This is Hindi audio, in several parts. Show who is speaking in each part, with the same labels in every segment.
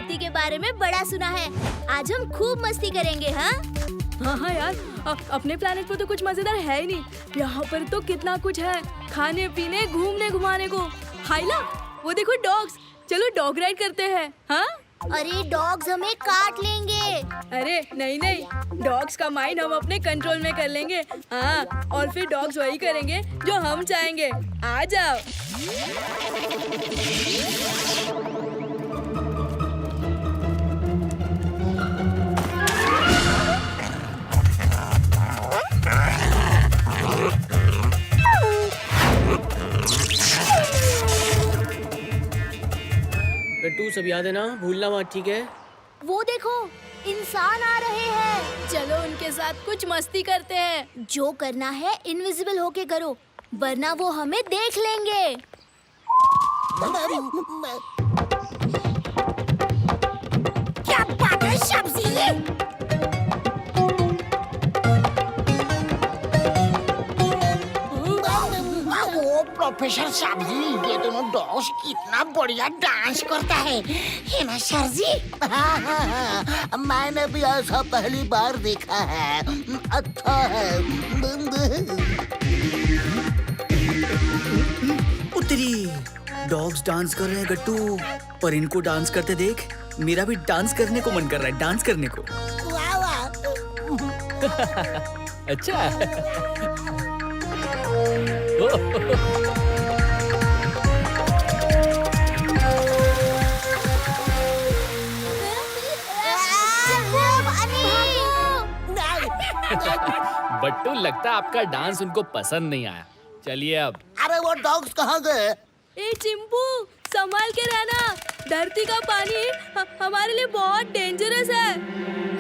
Speaker 1: धरती के बारे में बड़ा सुना है। आज हम खूब मस्ती करेंगे। हाँ
Speaker 2: हाँ यार, अपने प्लेनेट पर तो कुछ मजेदार है ही नहीं। यहाँ पर तो कितना कुछ है, खाने पीने घूमने घुमाने को। हाइला, वो देखो डॉग्स, चलो डॉग राइड करते हैं। हाँ
Speaker 1: अरे डॉग्स हमें काट लेंगे।
Speaker 2: अरे नहीं नहीं, डॉग्स का माइंड हम अपने कंट्रोल में कर लेंगे। हाँ, और फिर डॉग्स वही करेंगे जो हम चाहेंगे। आ जाओ।
Speaker 3: गट्टू, सब याद है ना, भूलना मत, ठीक है?
Speaker 1: वो देखो, इंसान आ रहे हैं।
Speaker 2: चलो उनके साथ कुछ मस्ती करते हैं।
Speaker 1: जो करना है इनविजिबल होके करो, वरना वो हमें देख लेंगे। क्या बात है सब्जी?
Speaker 4: प्रोफेसर साहब जी, ये दोनों डॉग्स कितना बढ़िया डांस करता है ना सर जी? मैंने भी ऐसा पहली बार देखा है। अच्छा है।
Speaker 5: उत्तरी, डॉग्स डांस कर रहे हैं गट्टू, पर इनको डांस करते देख मेरा भी डांस करने को मन कर रहा है, डांस करने को।
Speaker 4: वाह वाह।
Speaker 3: अच्छा। बट्टू, लगता है आपका डांस उनको पसंद नहीं आया। चलिए अब।
Speaker 4: अरे वो डॉग्स कहाँ गए?
Speaker 2: ए चिंपू, संभाल के रहना। धरती का पानी हमारे लिए बहुत डेंजरस है।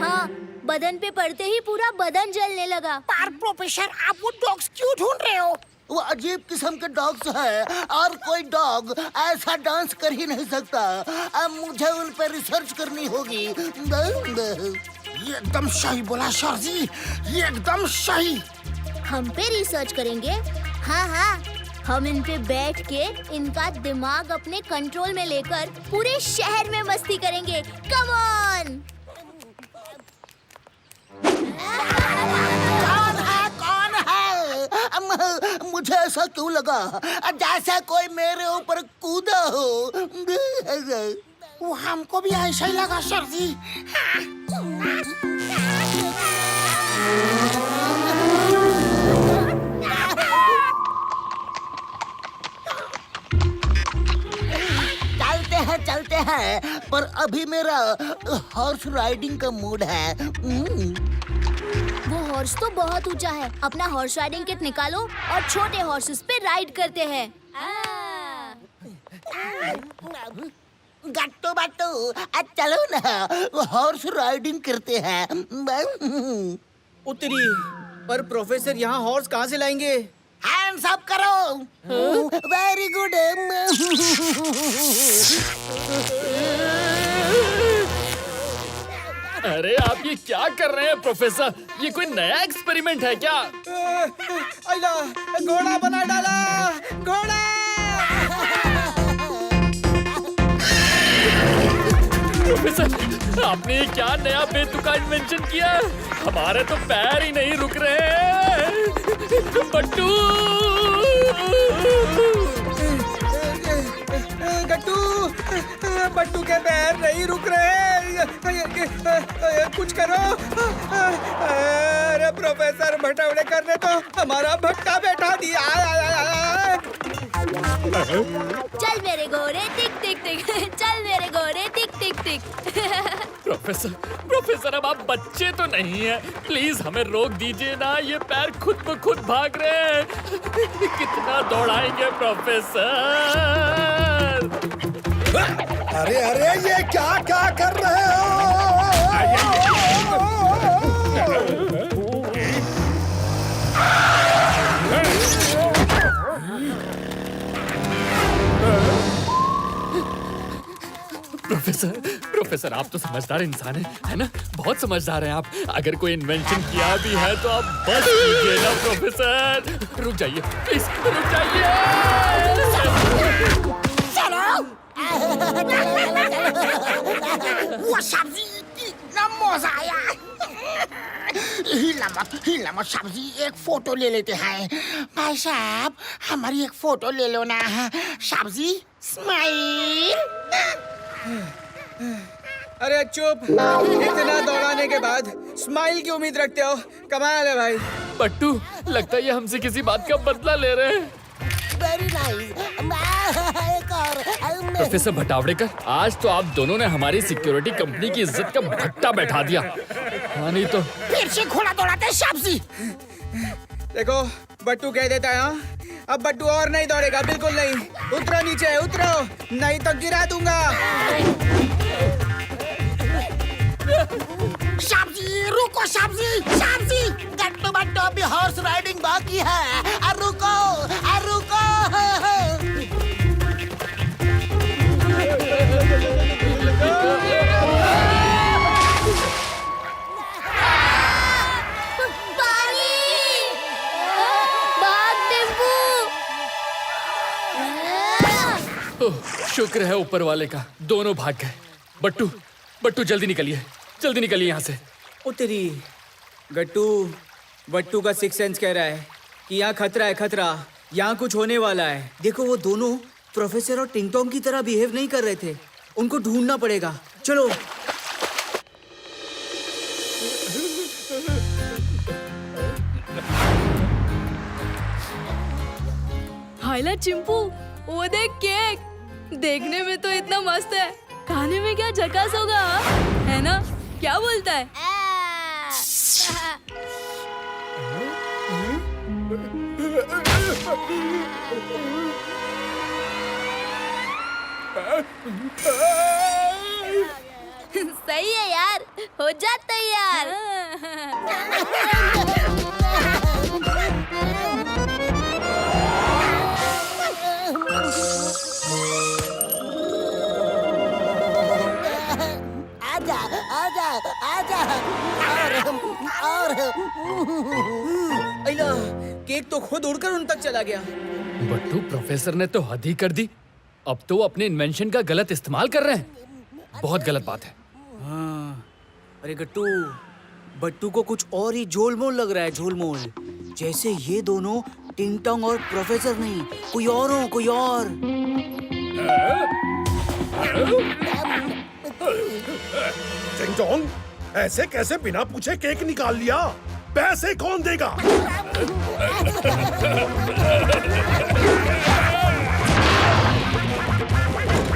Speaker 1: हाँ, बदन पे पड़ते ही पूरा बदन जलने लगा।
Speaker 4: पर प्रोफेसर, आप वो डॉग्स क्यों ढूंढ रहे हो? वो अजीब किस्म के डॉग्स हैं और कोई डॉग ऐसा डांस कर ही नहीं सकता। अब मुझे उन पर रिसर्च करनी होगी। ये एकदम सही बोला सर जी, ये एकदम सही।
Speaker 1: हम पे रिसर्च करेंगे? हाँ हाँ, हम इन पे बैठ के इनका दिमाग अपने कंट्रोल में लेकर पूरे शहर में मस्ती करेंगे। Come on.
Speaker 4: कौन है? मुझे ऐसा क्यों लगा जैसा कोई मेरे ऊपर कूदा हो। वो हमको भी ऐसा ही लगा सर जी। चलते हैं, पर अभी मेरा हॉर्स राइडिंग का मूड है।
Speaker 1: वो हॉर्स तो बहुत ऊंचा है। अपना हॉर्स राइडिंग किट निकालो और छोटे हॉर्सेस पे राइड करते हैं।
Speaker 4: गट्टू बट्टू, चलो ना, हॉर्स राइडिंग करते हैं।
Speaker 5: उत्तरी, पर प्रोफेसर यहाँ हॉर्स कहाँ से लाएंगे?
Speaker 4: हैंड्स अप करो। Very good.
Speaker 3: अरे आप ये क्या कर रहे हैं प्रोफेसर? ये कोई नया एक्सपेरिमेंट है क्या?
Speaker 5: आइला, घोड़ा बना डाला, घोड़ा।
Speaker 3: प्रोफेसर, आपने ये क्या नया बेतुका इन्वेंशन किया? हमारे तो पैर ही नहीं रुक रहे। बट्टू,
Speaker 5: गट्टू, बट्टू के पैर नहीं रुक रहे, कुछ करो। अरे प्रोफेसर, भटौड़े करने तो हमारा भट्टा बैठा दिया।
Speaker 1: चल मेरे घोड़े टिक टिक टिक, चल मेरे घोड़े टिक टिक टिक।
Speaker 3: प्रोफेसर, अब आप बच्चे तो नहीं हैं। प्लीज हमें रोक दीजिए ना, ये पैर खुद ब खुद भाग रहे हैं। कितना दौड़ाएंगे प्रोफेसर?
Speaker 6: अरे अरे, ये क्या क्या कर रहे हो?
Speaker 3: प्रोफेसर, आप तो समझदार इंसान है ना? बहुत समझदार हैं आप। अगर कोई इन्वेंशन किया भी है तो आप बस कीजिए ना प्रोफेसर। रुक जाइए प्लीज, रुक जाइए।
Speaker 4: चलो। वो सब्जी कितना मजा आया। हिला मत सब्जी, एक फोटो ले लेते हैं। भाई साहब हमारी एक फोटो ले लो ना। सब्जी स्माइल।
Speaker 5: अरे चुप, इतना दौड़ाने के बाद स्माइल की उम्मीद रखते हो? कमाल है भाई।
Speaker 3: बट्टू, लगता है ये हमसे किसी बात का बदला ले रहे हैं।
Speaker 4: Very nice. एक और
Speaker 3: प्रोफेसर भटावड़ेकर, आज तो आप दोनों ने हमारी सिक्योरिटी कंपनी की इज्जत का भट्टा बैठा दिया। हाँ नहीं तो
Speaker 4: फिर से घोड़ा दौड़ाते सब्जी।
Speaker 5: देखो बट्टू कह देता है, हाँ? अब बट्टू और नहीं दौड़ेगा, बिल्कुल नहीं। उतरो नीचे, उतरो, नहीं तो गिरा दूंगा।
Speaker 4: सब्जी रुको, सब्जी सब्जी। गट्टू बट्टू अभी हॉर्स राइडिंग बाकी है। रुको रुको।
Speaker 3: शुक्र है ऊपर वाले का, दोनों भाग गए। बट्टू जल्दी निकलिए यहाँ से।
Speaker 5: ओ तेरी, गट्टू, बट्टू का सिक्स सेंस कह रहा है कि यहाँ खतरा है, खतरा, यहाँ कुछ होने वाला है। देखो वो दोनों प्रोफेसर और टिंग टोंग की तरह बिहेव नहीं कर रहे थे, उनको ढूंढना पड़ेगा। चलो।
Speaker 2: हाइला चिंपू, वो देख केक, देखने में तो इतना मस्त है, खाने में क्या झकास होगा, है ना? क्या बोलता है?
Speaker 1: सही है यार, हो जा तैयार। आजा। और
Speaker 5: अइला, केक तो खुद उड़कर उन तक चला गया।
Speaker 3: बट्टू, प्रोफेसर ने तो हद ही कर दी। अब तो वो अपने इन्वेंशन का गलत इस्तेमाल कर रहे हैं। बहुत गलत बात है।
Speaker 5: हाँ, अरे गट्टू, बट्टू को कुछ और ही झोलमोल लग रहा है, झोलमोल। जैसे ये दोनों टिंग टोंग और प्रोफेसर नहीं, कोई और हो, कोई और।
Speaker 6: टिंग टोंग, ऐसे कैसे बिना पूछे केक निकाल लिया? पैसे कौन देगा?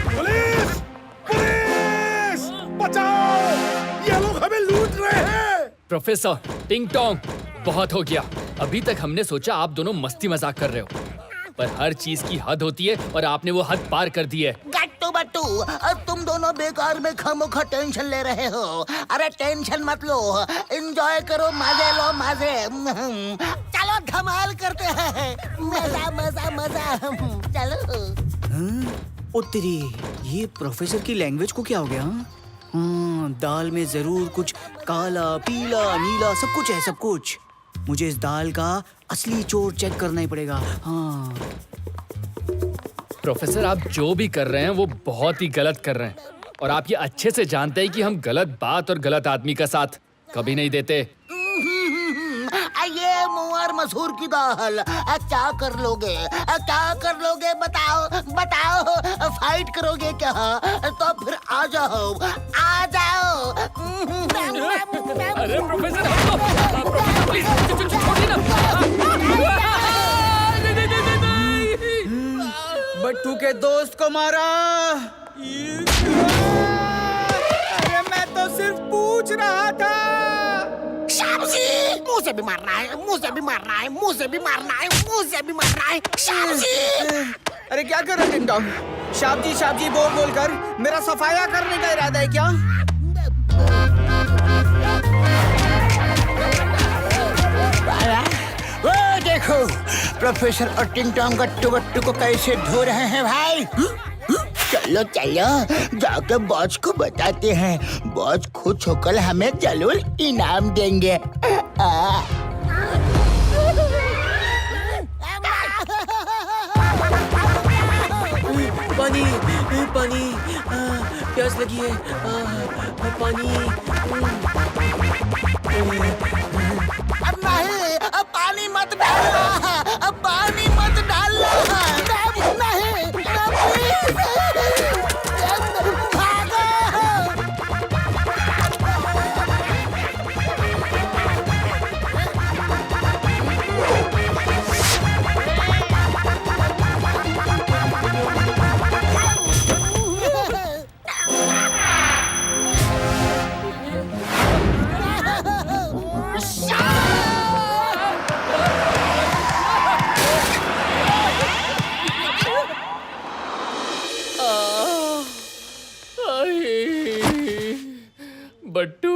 Speaker 6: पुलिस! पुलिस! बचाओ! ये लोग हमें लूट रहे हैं!
Speaker 3: प्रोफेसर, टिंग टोंग, बहुत हो गया। अभी तक हमने सोचा आप दोनों मस्ती मजाक कर रहे हो, पर हर चीज की हद होती है और आपने वो हद पार कर दी है।
Speaker 4: गट्टू बट्टू, तुम दोनों बेकार में खामोखा टेंशन ले रहे हो। अरे टेंशन मत लो, एंजॉय करो, मजे लो, मजे। चलो धमाल करते हैं, मजा। चलो।
Speaker 5: ओ तेरी, ये प्रोफेसर की लैंग्वेज को क्या हो गया? हाँ, दाल में जरूर कुछ काला, पीला, नीला, सब कुछ है, सब कुछ। मुझे इस दाल का असली चोर चेक करना ही पड़ेगा। हाँ।
Speaker 3: प्रोफेसर, आप जो भी कर रहे हैं वो बहुत ही गलत कर रहे हैं, और आप ये अच्छे से जानते हैं कि हम गलत बात और गलत आदमी का साथ कभी नहीं देते।
Speaker 4: ये मुआर मसूर की दाल, क्या कर लोगे? बताओ, फाइट करोगे क्या? तो फिर आ जाओ।
Speaker 3: अरे प्रोफेसर, प्लीज छोड़िए ना।
Speaker 5: बट्टू के दोस्त को मारा। अरे मैं तो सिर्फ पूछ रहा था।
Speaker 4: मुंह से भी मारना है। शाबजी!
Speaker 5: अरे क्या कर रहे टिंग टोंग? शाबजी बोल कर मेरा सफाया करने का इरादा है क्या?
Speaker 4: वो देखो, प्रोफेसर और टिंग टोंग गट्टू को कैसे धो रहे हैं भाई। चलो जाकर बॉस को बताते हैं। बॉस खुश होकर हमें जरूर इनाम देंगे।
Speaker 5: पानी, प्यास लगी है। पानी।
Speaker 4: अब नहीं, अब पानी मत डालना, अब पानी मत डालना, नहीं, प्लीज, भागो।
Speaker 3: बट्टू,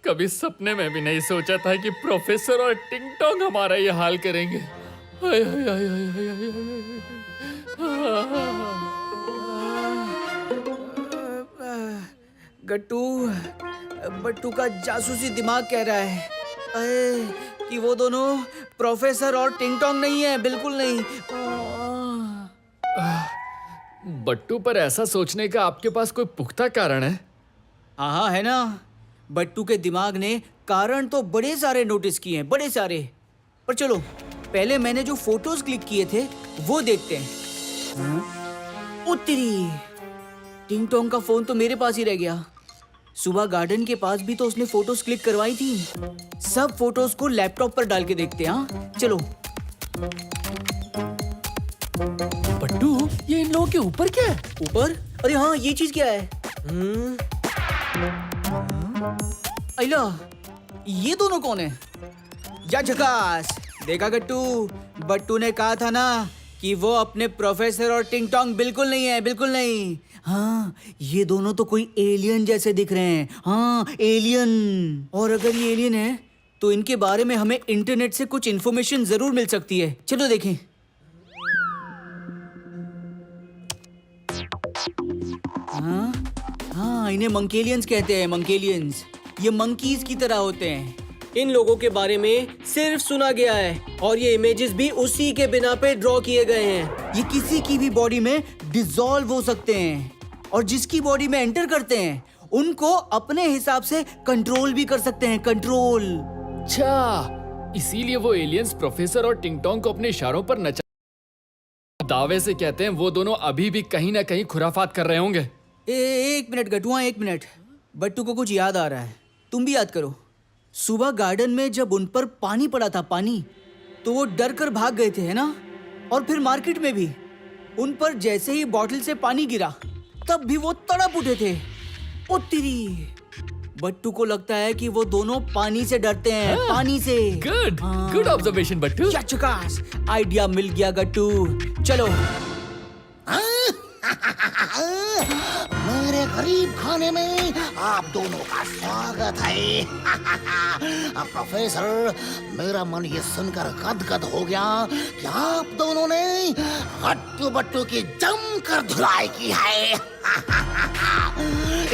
Speaker 3: कभी सपने में भी नहीं सोचा था कि प्रोफेसर और टिंग टोंग हमारा ये हाल करेंगे। हाय, हाय, हाय, हाय, हाय, हाय, हाय।
Speaker 5: गट्टू, बट्टू का जासूसी दिमाग कह रहा है कि वो दोनों प्रोफेसर और टिंग टोंग नहीं है, बिल्कुल नहीं।
Speaker 3: बट्टू, पर ऐसा सोचने का आपके पास कोई पुख्ता कारण है?
Speaker 5: हाँ है ना, बट्टू के दिमाग ने कारण तो बड़े सारे नोटिस किए हैं, बड़े सारे। पर चलो पहले मैंने जो फोटोज क्लिक किए थे वो देखते हैं। उत्तरी, टिंग टोंग का फोन तो मेरे पास ही रह गया। सुबह गार्डन के पास भी तो उसने फोटोज क्लिक करवाई थी। सब फोटोज को लैपटॉप पर डाल के देखते हैं। हाँ चलो।
Speaker 3: बट्टू, ये इन लोगों के ऊपर क्या है?
Speaker 5: ऊपर? अरे हाँ, ये चीज क्या है? अइला, ये दोनों कौन है? या झकास, देखा गट्टू, बट्टू ने कहा था ना कि वो अपने प्रोफेसर और टिंग टोंग बिल्कुल नहीं है, बिल्कुल नहीं। हाँ, ये दोनों तो कोई एलियन जैसे दिख रहे हैं। हाँ, एलियन। और अगर ये एलियन है तो इनके बारे में हमें इंटरनेट से कुछ इन्फॉर्मेशन जरूर मिल सकती है। चलो देखें। हाँ, इन्हें मंकेलियंस कहते हैं, मंकेलियंस। ये मंकीज की तरह होते हैं।
Speaker 7: इन लोगों के बारे में सिर्फ सुना गया है और ये इमेजेस भी उसी के बिना पे ड्रॉ किए गए हैं।
Speaker 5: ये किसी की भी बॉडी में डिसॉल्व हो सकते हैं और जिसकी बॉडी में एंटर करते हैं उनको अपने हिसाब से कंट्रोल भी कर सकते हैं, कंट्रोल।
Speaker 3: अच्छा, इसीलिए वो एलियंस प्रोफेसर और टिंग टोंग को अपने इशारों पर नचा दावे से कहते हैं वो दोनों अभी भी कहीं ना कहीं खुराफात कर रहे होंगे।
Speaker 5: एक मिनट गटुआ, एक मिनट। बट्टू को कुछ याद आ रहा है, तुम भी याद करो। सुबह गार्डन में जब उन पर पानी पड़ा था, पानी, तो वो डर कर भाग गए थे, है ना? और फिर मार्केट में भी उन पर जैसे ही बॉटल से पानी गिरा तब भी वो तड़प उठे थे। ओ तेरी, बट्टू को लगता है कि वो दोनों पानी से डरते हैं, पानी से।
Speaker 3: Good, good observation Battu.
Speaker 5: या चुकास, आइडिया मिल गया गट्टू। चलो।
Speaker 4: मेरे गरीब खाने में आप दोनों का स्वागत है। प्रोफेसर, मेरा मन ये सुनकर गदगद हो गया कि आप दोनों ने गट्टू बट्टू की जमकर धुलाई की है।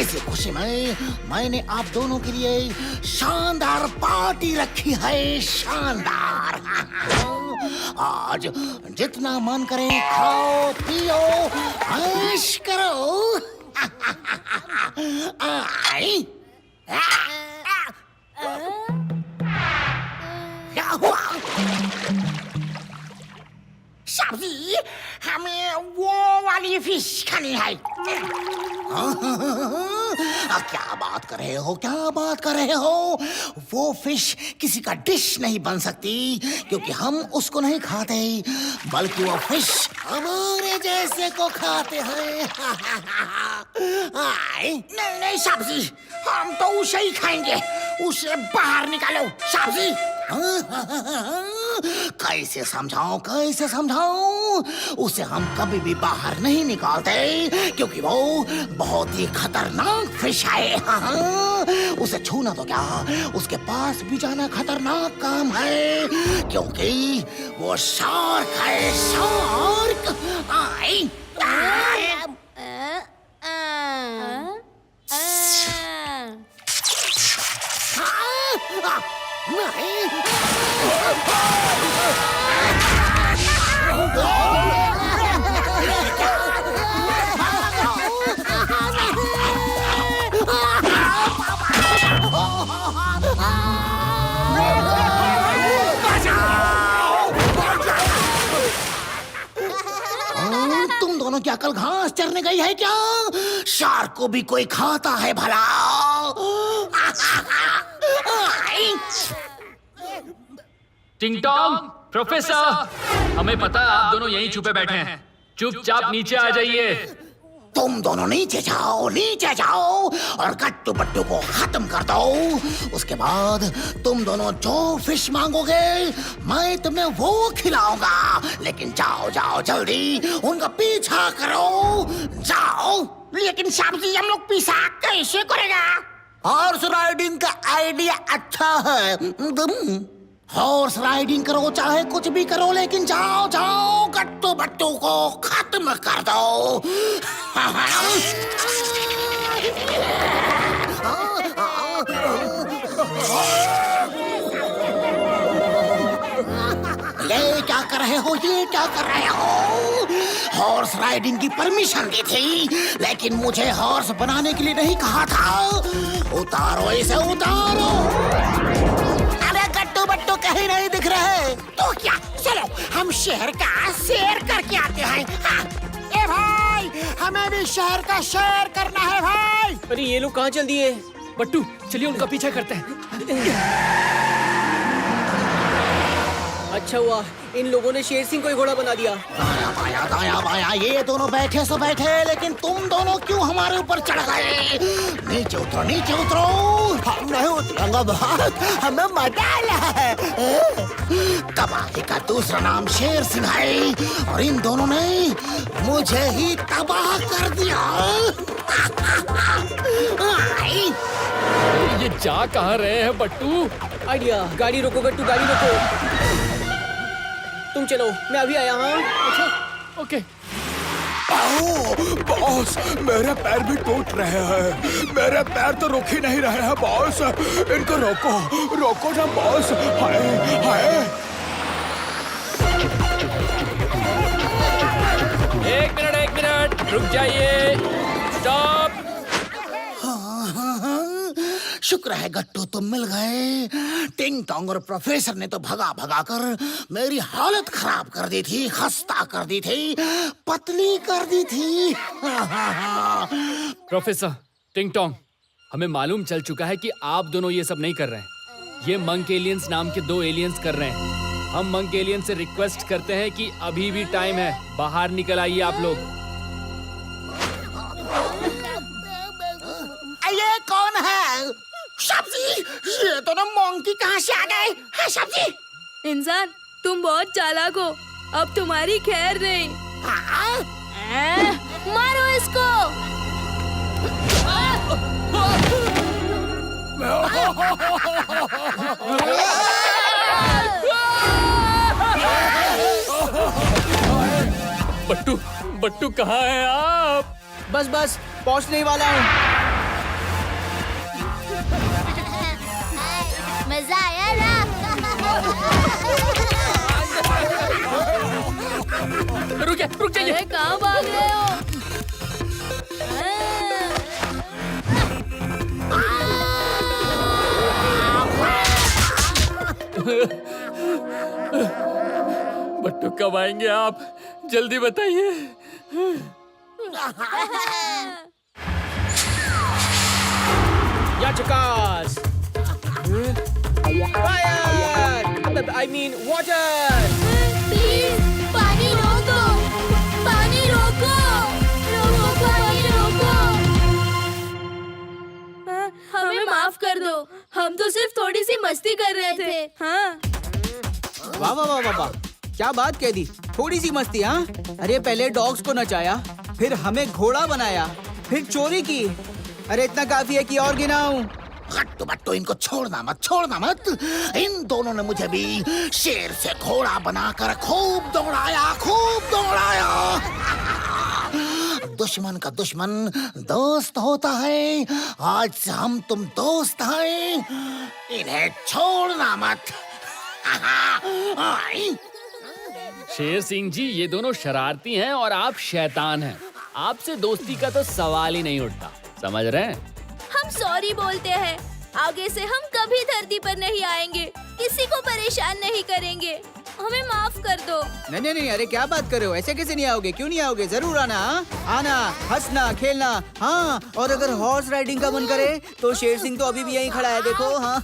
Speaker 4: इसी खुशी में मैंने आप दोनों के लिए शानदार पार्टी रखी है, शानदार। आज जितना मन करे खाओ पियो ऐश करो। आई क्या हुआ? सब्जी, हमें वो वाली फिश खानी है। क्या बात कर रहे हो, क्या बात कर रहे हो? वो फिश किसी का डिश नहीं बन सकती क्योंकि हम उसको नहीं खाते, बल्कि वो फिश हमारे जैसे को खाते हैं। नहीं नहीं सब्जी, हम तो उसे ही खाएंगे। उसे बाहर निकालो सब्जी। कैसे समझाऊं, कैसे समझाऊं? उसे हम कभी भी बाहर नहीं निकालते क्योंकि वो बहुत ही खतरनाक फिश है। उसे छूना तो क्या, उसके पास भी जाना खतरनाक काम है क्योंकि वो शार्क है, शार्क। आई नहीं। क्या कल घास चरने गई है क्या? शार्क को भी कोई खाता है भला?
Speaker 3: टिंग टोंग, प्रोफेसर, हमें पता है आप दोनों यहीं छुपे बैठे हैं। चुपचाप नीचे आ जाइए।
Speaker 4: तुम दोनों नीचे जाओ और गट्टू बट्टू को खत्म कर दो। उसके बाद तुम दोनों जो फिश मांगोगे मैं तुम्हें वो खिलाऊंगा। लेकिन जाओ जाओ जल्दी उनका पीछा करो, जाओ। लेकिन साहब जी हम लोग पीछा कैसे करेगा? हॉर्स राइडिंग का आइडिया अच्छा है। हॉर्स राइडिंग करो चाहे कुछ भी करो, लेकिन जाओ जाओ गट्टू बट्टू को खत्म कर दो। ये क्या कर रहे हो, ये क्या कर रहे हो? हॉर्स राइडिंग की परमिशन दी थी, लेकिन मुझे हॉर्स बनाने के लिए नहीं कहा था। उतारो इसे, उतारो। अरे गट्टू बट्टू कहीं नहीं दिख रहे। तो क्या, चलो हम शहर का सैर करके आते हैं। हाँ। ए भाई, हमें भी शहर का सैर करना है भाई।
Speaker 7: अरे ये लोग कहाँ चल दिए?
Speaker 3: बट्टू, चलिए उनका पीछा करते हैं।
Speaker 7: अच्छा हुआ इन लोगों ने शेर सिंह को ही घोड़ा बना दिया।
Speaker 4: दाया बाया ये दोनों बैठे सो बैठे, लेकिन तुम दोनों क्यों हमारे ऊपर चढ़ गए? नीचे उतरो, नीचे उतरो। हम नहीं उतरेंगे बहुत, हमें मजा आ रहा है। तबाही का दूसरा नाम शेर सिंह है, और इन दोनों ने मुझे ही तबाह कर दिया।
Speaker 3: ये जा कहाँ रहे हैं बट्टू?
Speaker 7: आइडिया, गाड़ी रोको गट्टू, गाड़ी रोको। तुम चलो, मैं अभी आया। हाँ
Speaker 3: अच्छा, ओके।
Speaker 8: बॉस, मेरे पैर भी टूट रहे हैं। मेरे पैर तो रुक ही नहीं रहे हैं बॉस। इनको रोको, रोको ना बॉस। हाय हाय।
Speaker 3: एक मिनट, रुक जाइए। स्टॉप।
Speaker 4: शुक्र है गट्टू तुम मिल गए। टिंग टोंग और प्रोफेसर ने तो भगा भगा कर मेरी हालत खराब कर दी थी, खस्ता कर दी थी, पतली कर दी थी।
Speaker 3: प्रोफेसर, टिंग टोंग, हमें मालूम चल चुका है कि आप दोनों ये सब नहीं कर रहे हैं। ये मंक एलियंस नाम के 2 एलियंस कर रहे हैं। हम मंक एलियन से रिक्वेस्ट करते हैं कि अभी भी टाइम है, बाहर निकल आइए आप लोग।
Speaker 4: ये कौन है? सब्जी, ये तो ना मंकी कहाँ से आ गए? है सब्जी?
Speaker 2: इंसान, तुम बहुत चालाक हो, अब तुम्हारी खैर नहीं।
Speaker 1: मारो इसको।
Speaker 3: बट्टू, बट्टू कहाँ हैं आप?
Speaker 5: बस बस पहुंचने ही वाला हूँ।
Speaker 1: मजा आया ना?
Speaker 3: रुक जाइए।
Speaker 2: अरे कहाँ भाग रहे हो?
Speaker 3: बट्टू कब आएंगे आप? जल्दी बताइए।
Speaker 7: या चकास। Fire! I mean water!
Speaker 1: Please पानी रोको, पानी रोको, रोको पानी रोको।
Speaker 2: हमें माफ कर दो, हम तो सिर्फ थोड़ी सी मस्ती कर रहे थे। हाँ।
Speaker 5: वाह वाह वाह वाह वाह, क्या बात कह दी, थोड़ी सी मस्ती। हाँ, अरे पहले डॉग्स को नचाया, फिर हमें घोड़ा बनाया, फिर चोरी की। अरे इतना काफी है कि और गिनाऊं?
Speaker 4: गट्टू बट्टू इनको छोड़ना मत, छोड़ना मत। इन दोनों ने मुझे भी शेर से घोड़ा बनाकर खूब दौड़ाया, खूब दौड़ाया। दुश्मन का दुश्मन दोस्त होता है। आज से हम तुम दोस्त हैं, इन्हें छोड़ना मत।
Speaker 3: शेर सिंह जी, ये दोनों शरारती हैं और आप शैतान हैं। आपसे दोस्ती का तो सवाल ही नहीं उठता, समझ रहे हैं?
Speaker 2: हम सॉरी बोलते हैं, आगे से हम कभी धरती पर नहीं आएंगे, किसी को परेशान नहीं करेंगे। हमें माफ कर दो।
Speaker 5: नहीं नहीं नहीं, अरे क्या बात कर रहे हो, ऐसे कैसे नहीं आओगे, क्यों नहीं आओगे, जरूर आना। हाँ? आना, हंसना, खेलना। हाँ, और अगर हॉर्स राइडिंग का मन करे तो शेर सिंह तो अभी भी यहीं खड़ा है, देखो। हाँ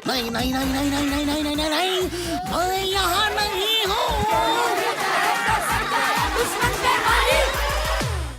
Speaker 4: नहीं नहीं नहीं नहीं नहीं नहीं नहीं नहीं नहीं, मैं यहाँ नहीं हूँ।